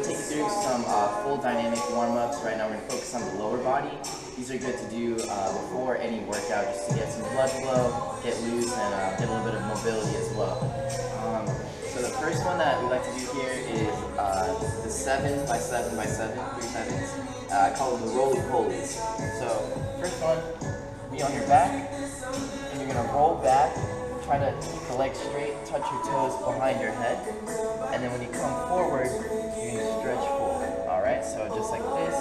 to take you through some full dynamic warm-ups. Right now we're going to focus on the lower body. These are good to do before any workout just to get some blood flow, get loose, and get a little bit of mobility as well. So the first one that we like to do here is the 7 by 7 by 7, 3 sevens. I call them the roly-polies. So first one, be on your back, and you're going to roll back. Try to keep the legs straight, touch your toes behind your head, and then when you come forward, you're going to stretch forward. Alright, so just like this.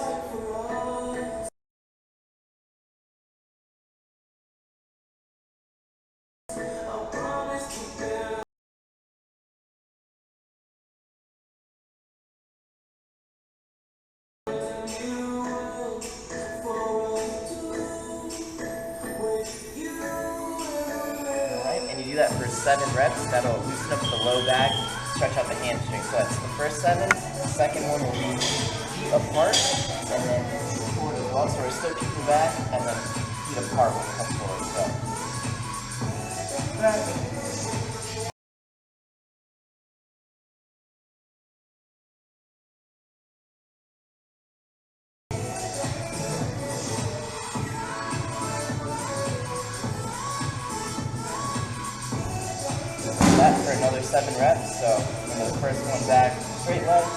Alright, and you do that for 7 reps. That'll loosen up the low back, stretch out the hamstring. So that's the first 7. The second one will be feet apart, and then forward as well. So we're still kicking back, and then feet apart when we come forward. So back. That for another 7 reps. So the first one back, straight legs,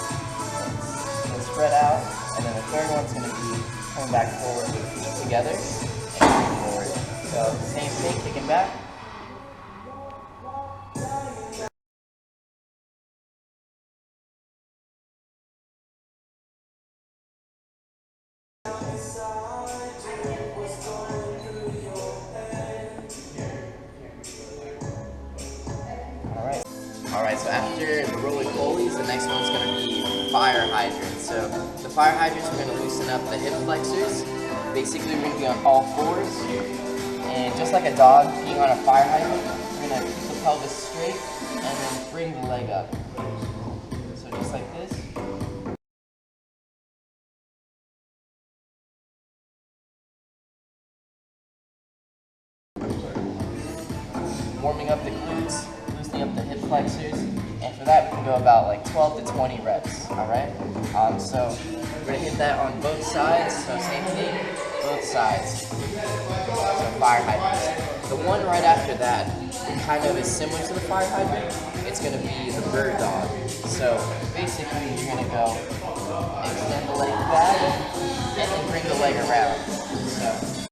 and spread out, and then the third one's going to be coming back forward with feet together and forward. So same thing, kicking back. Alright, so after the roly-polies, the next one's going to be fire hydrants. So the fire hydrants, we're going to loosen up the hip flexors. Basically, we're going to be on all fours. And just like a dog being on a fire hydrant, we're going to keep the pelvis straight and then bring the leg up. So just like this. Warming up the glutes, loosening up the hip flexors, and for that we can go about like 12 to 20 reps, alright? So we're going to hit that on both sides, so same thing, both sides. So fire hydrants. The one right after that kind of is similar to the fire hydrant. It's going to be the bird dog. So basically you're going to go extend the leg back and then bring the leg around. So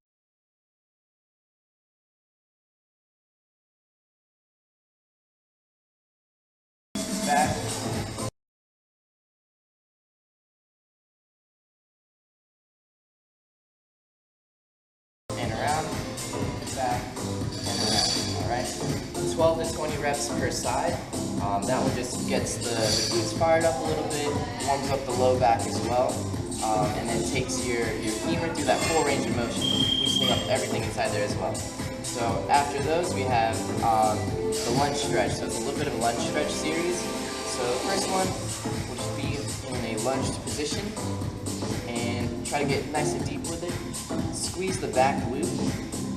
back, and around, back, and around, alright? 12 to 20 reps per side. That one just gets the glutes fired up a little bit, warms up the low back as well, and then takes your femur through that full range of motion, loosening up everything inside there as well. So after those we have the lunge stretch. So it's a little bit of a lunge stretch series. So the first one will just be in a lunged position and try to get nice and deep with it. Squeeze the back glute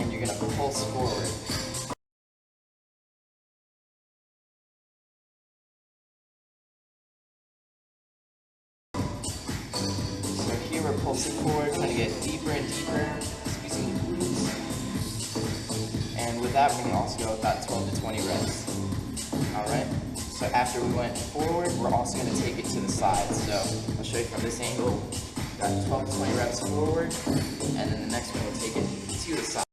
and you're going to pulse forward. So here we're pulsing forward, trying to get deeper and deeper, squeezing the glutes. And with that, we can also go about 12 to 20 reps. Alright? So after we went forward, we're also going to take it to the side. So I'll show you from this angle. Got 12 to 20 reps forward, and then the next one we'll take it to the side.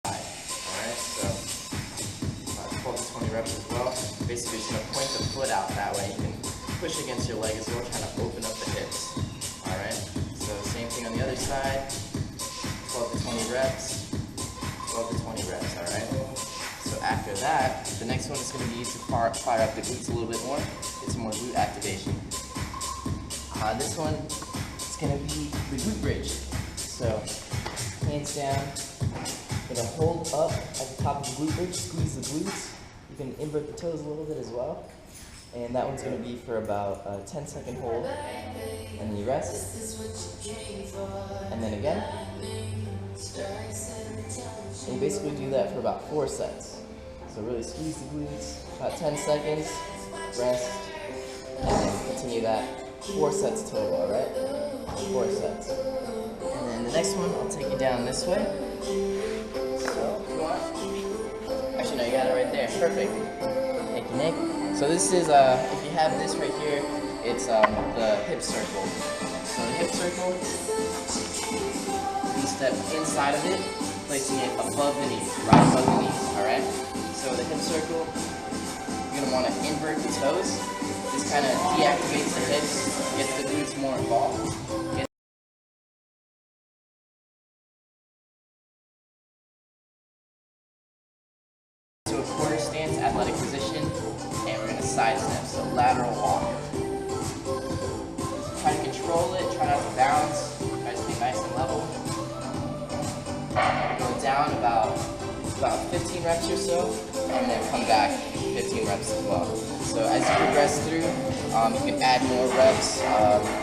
Alright, so 12 to 20 reps as well. Basically just going to point the foot out that way. You can push against your leg as well, trying to open up the hips. Alright, so same thing on the other side. 12 to 20 reps, 12 to 20 reps, alright? So after that, the next one is going to be to fire up the glutes a little bit more, get some more glute activation. This one is going to be the glute bridge. So, hands down, going to hold up at the top of the glute bridge, squeeze the glutes. You can invert the toes a little bit as well. And that one's going to be for about a 10-second hold. And then you rest. And then again. And you basically do that for about 4 sets. So really squeeze the glutes, about 10 seconds, rest, and then continue that. 4 sets total, alright? 4 sets. And then the next one, I'll take you down this way. So, if you want. Actually, no, you got it right there. Perfect. Thank you, Nick. So this is, if you have this right here, it's the hip circle. So the hip circle, you step inside of it, placing it above the knees, right above the knees, alright? So the hip circle, you're going to want to invert the toes. This kind of deactivates the hips, gets the glutes more involved. To a quarter stance, athletic position, and we're going to side step, so lateral walk. Try to control it, try not to bounce, try to stay nice and level. Go down about 15 reps or so, and then come back 15 reps as well. So as you progress through, you can add more reps,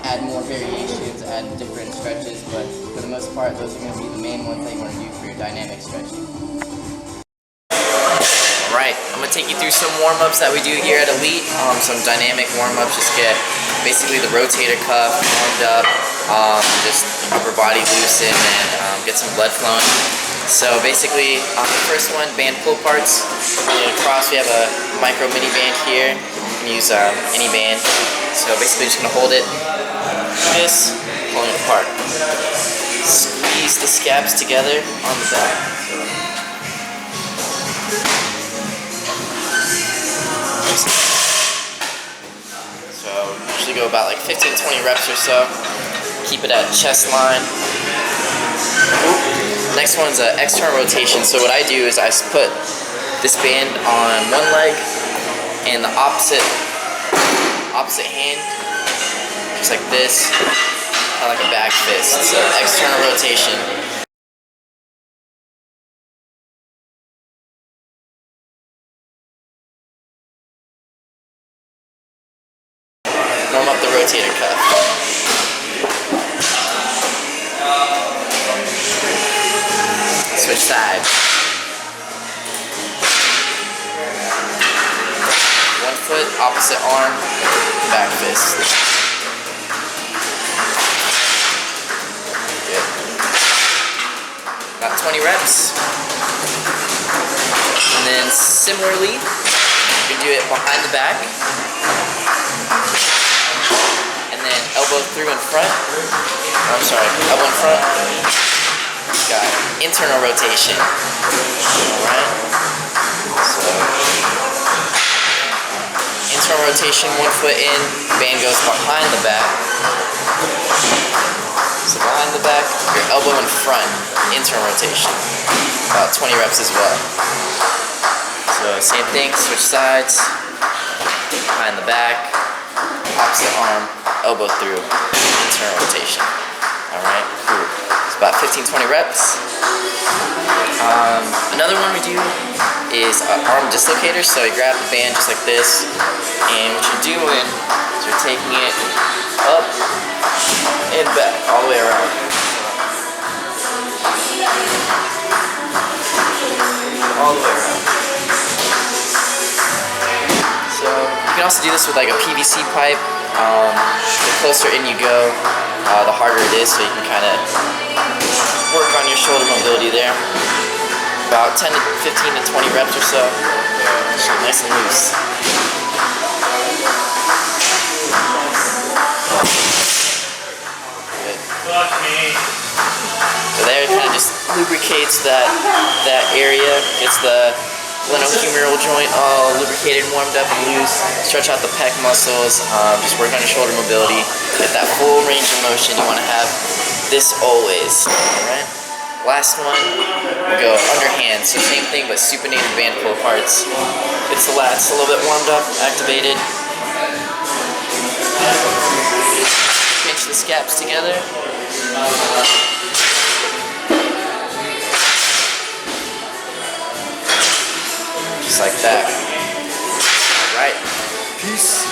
add more variations, add different stretches, but for the most part, those are going to be the main ones that you want to do for your dynamic stretching. Alright, I'm going to take you through some warm-ups that we do here at Elite. Some dynamic warm-ups, just get basically the rotator cuff warmed up, just upper body loosen, and get some blood flowing. So basically, the first one, band pull parts. Across, we have a micro mini band here. You can use any band. So basically, just gonna hold it like this, pulling it apart. Squeeze the scabs together on the back. So usually go about like 15-20 reps or so. Keep it at chest line. Next one's an external rotation. So what I do is I put this band on one leg and the opposite hand, just like this, kind of like a back fist. So external rotation. Warm up the rotator cuff. Switch sides. One foot, opposite arm, back fist. Good. About 20 reps. And then similarly, you can do it behind the back. And then elbow through in front. Oh, I'm sorry, elbow in front. Got internal rotation. Alright. So internal rotation, one foot in, band goes behind the back. So behind the back, your elbow in front, internal rotation. About 20 reps as well. So same thing, switch sides, behind the back, opposite arm, elbow through, internal rotation. Alright, cool. About 15-20 reps. Another one we do is arm dislocators. So you grab the band just like this, and what you're doing is you're taking it up and back, all the way around. All the way around. So you can also do this with like a PVC pipe. The closer in you go, the harder it is, so you can kind of work on your shoulder mobility there. About 10 to 15 to 20 reps or so. So nice and loose. Good. So there, it kind of just lubricates that area, gets the glenohumeral joint all lubricated, warmed up and loose. Stretch out the pec muscles, just work on your shoulder mobility. Get that full range of motion. You want to have this always. Alright? Last one, we'll go underhand. So same thing, but supinated band pull parts. Gets the lats a little bit warmed up, activated. Pinch the scaps together. Just like that. Alright. Peace.